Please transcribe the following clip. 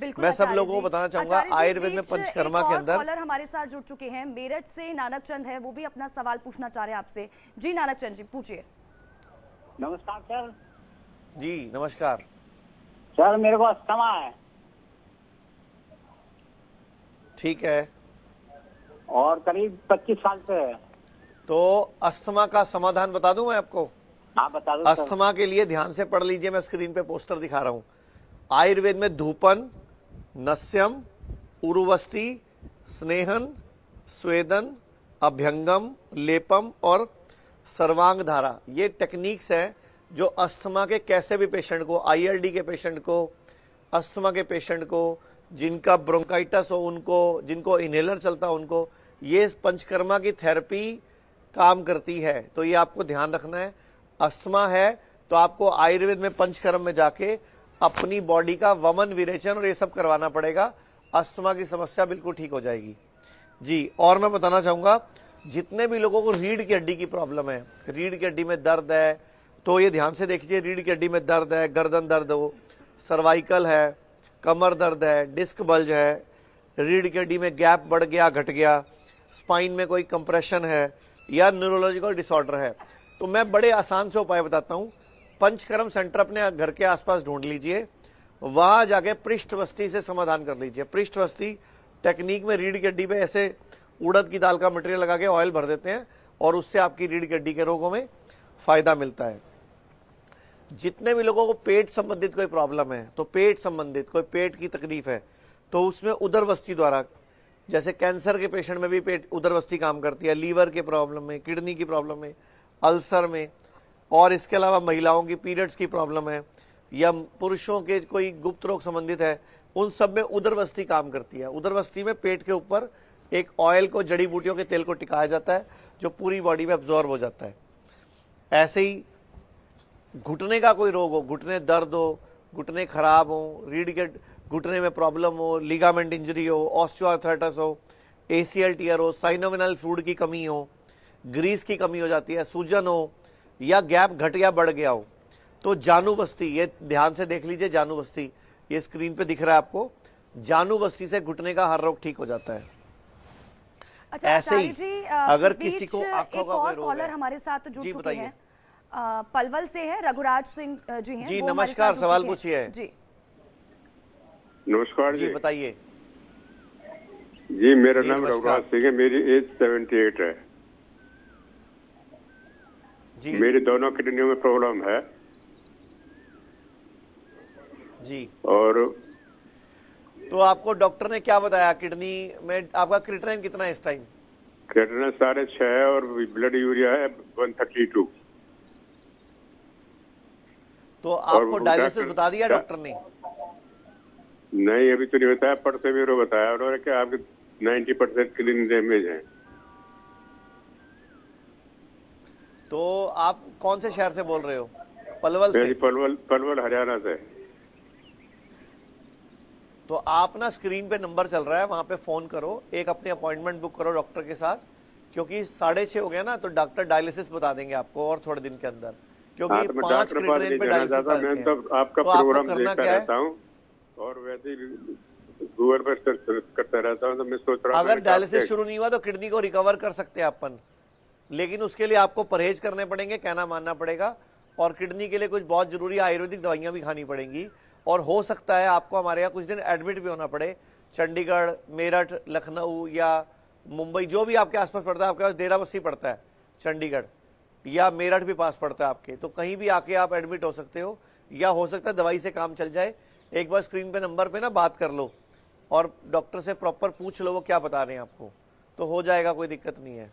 बिल्कुल मैं सब आचार्य लोगों को जी। बताना चाहूंगा आचार्य जी, इस आयुर्वेद में बीच पंचकर्मा एक के और अंदर। कॉलर हमारे साथ जुड़ चुके हैं, मेरठ से नानक चंद है, वो भी अपना सवाल पूछना चाह रहे हैं आपसे। जी नानक चंद जी, पूछिए। नमस्कार सर। जी नमस्कार। सर मेरे को अस्थमा है ठीक है, और करीब 25 साल से है। तो अस्थमा का समाधान बता दूं मैं आपको। हाँ बता दो सर। अस्थमा के लिए ध्यान से पढ़ लीजिए, मैं स्क्रीन पे पोस्टर दिखा रहा हूं। आयुर्वेद में धूपन, नस्यम, उर्वस्ती, स्नेहन, स्वेदन, अभ्यंगम, लेपम और सर्वांग धारा, ये टेक्निक्स हैं जो अस्थमा के कैसे भी पेशेंट को, आईएलडी के पेशेंट को, अस्थमा के पेशेंट को, जिनका ब्रोंकाइटिस हो उनको, जिनको इनहेलर चलता है उनको, ये पंचकर्मा की थेरेपी काम करती है। तो ये आपको ध्यान रखना है। अस्थमा है तो आपको आयुर्वेद में पंचकर्म में जाके अपनी बॉडी का वमन विरेचन और ये सब करवाना पड़ेगा। अस्थमा की समस्या बिल्कुल ठीक हो जाएगी जी। और मैं बताना चाहूंगा, जितने भी लोगों को रीढ़ की हड्डी की प्रॉब्लम है, रीढ़ की हड्डी में दर्द है, तो ये ध्यान से देखिए। रीढ़ की हड्डी में दर्द है, गर्दन दर्द हो, सर्वाइकल है, कमर दर्द है, डिस्क बल्ज है, रीढ़ की हड्डी में गैप बढ़ गया घट गया, स्पाइन में कोई कंप्रेशन है या न्यूरोलॉजिकल डिसऑर्डर है, तो मैं बड़े आसान से उपाय बताता हूं। पंचकर्म सेंटर अपने घर के आसपास ढूंढ लीजिए, वहां जाके पृष्ठवस्ती से समाधान कर लीजिए। पृष्ठवस्ती टेक्निक में रीढ़ की हड्डी पे ऐसे उड़द की दाल का मटेरियल लगा के ऑयल भर देते हैं और उससे आपकी रीढ़ की हड्डी के रोगों में फायदा मिलता है। जितने भी लोगों को पेट संबंधित कोई प्रॉब्लम है, तो पेट संबंधित कोई पेट की तकलीफ है, तो उसमें उदरवस्ती द्वारा, जैसे कैंसर के पेशेंट में भी पेट उदरवस्ती काम करती है, लीवर के प्रॉब्लम में, किडनी की प्रॉब्लम में, अल्सर में, और इसके अलावा महिलाओं की पीरियड्स की प्रॉब्लम है या पुरुषों के कोई गुप्त रोग संबंधित है, उन सब में उदरवस्ती काम करती है। उदरवस्ती में पेट के ऊपर एक ऑयल को, जड़ी बूटियों के तेल को टिकाया जाता है जो पूरी बॉडी में अब्जॉर्ब हो जाता है। ऐसे ही घुटने का कोई रोग हो, घुटने दर्द हो, घुटने खराब हो, रीढ़ के घुटने में प्रॉब्लम हो, लिगामेंट इंजरी हो, ऑस्टियोआर्थराइटिस हो, एसीएल टियर हो, साइनोविनल फ्लूइड की कमी हो, ग्रीस की कमी हो जाती है, सूजन हो या गैप घट या बढ़ गया हो, तो जानुबस्ती, ये ध्यान से देख लीजिए। जानुबस्ती ये स्क्रीन पे दिख रहा है आपको। जानुबस्ती से घुटने का हर रोग ठीक हो जाता है। अच्छा ऐसे ही आचार्य जी, अगर इस किसी बीच को आंखों एक का कोई और रोग कॉलर है, हमारे साथ जुड़ जी चुके बताइए। हैं, पलवल से है, रघुराज सिंह जी हैं, जी वो हमारे नमस्कार, साथ जुड़ सवाल चुके हैं। पूछिए। जी नमस्कार जी जी। बताइए। जी मेरा जी, नाम नमस्कार। रघुराज सिंह है, मेरी एज 78 है। जी मेरी दोनों किडनियों में प्रॉब्लम है जी। और तो आपको डॉक्टर ने क्या बताया? किडनी में आपका क्रिएटिनिन कितना है इस टाइम? क्रिएटिनिन 6.5 है और ब्लड यूरिया है 132। तो आपको वो डायलिसिस डॉक्टर- बता दिया डॉक्टर ने? नहीं अभी तो नहीं बताया, पर से मेरे को बताया उन्होंने कि आपके 90% किडनी डैमेज है। तो आप कौन से शहर से बोल रहे हो? पलवल से? मेरी पलवल हरियाणा से। तो आप ना स्क्रीन पे नंबर चल रहा है, वहां पे फोन करो, एक अपनी अपॉइंटमेंट बुक करो डॉक्टर के साथ, क्योंकि 6:30 हो गया ना, तो डॉक्टर डायलिसिस बता देंगे आपको और थोड़े दिन के अंदर, क्योंकि हाँ, तो मैं 5 डॉक्टर पास क्रिएटिनिन नहीं पे जाना डायलिसिस चाहता, मैं बताते हैं। तो आपका तो आपको प्रोग्राम करना देखता क्या है? रहता हूँ और वैसे ही गूगल पर सर्च करता रहता हूँ, तो मैं सोच रहा हूँ अगर कि डायलिसिस आपके- शुरू नहीं हुआ तो किडनी को रिकवर कर सकते हैं अपन, लेकिन उसके लिए आपको परहेज करने पड़ेंगे, कहना मानना पड़ेगा, और किडनी के लिए कुछ बहुत जरूरी आयुर्वेदिक दवाइयां भी खानी पड़ेंगी, और हो सकता है आपको हमारे यहाँ कुछ दिन एडमिट भी होना पड़े। चंडीगढ़, मेरठ, लखनऊ या मुंबई, जो भी आपके आसपास पड़ता है, आपके पास डेराबस्सी पड़ता है, चंडीगढ़ या मेरठ भी पास पड़ता है आपके, तो कहीं भी आके आप एडमिट हो सकते हो, या हो सकता है दवाई से काम चल जाए। एक बार स्क्रीन पे नंबर पे ना बात कर लो और डॉक्टर से प्रॉपर पूछ लो वो क्या बता रहे हैं आपको, तो हो जाएगा, कोई दिक्कत नहीं है।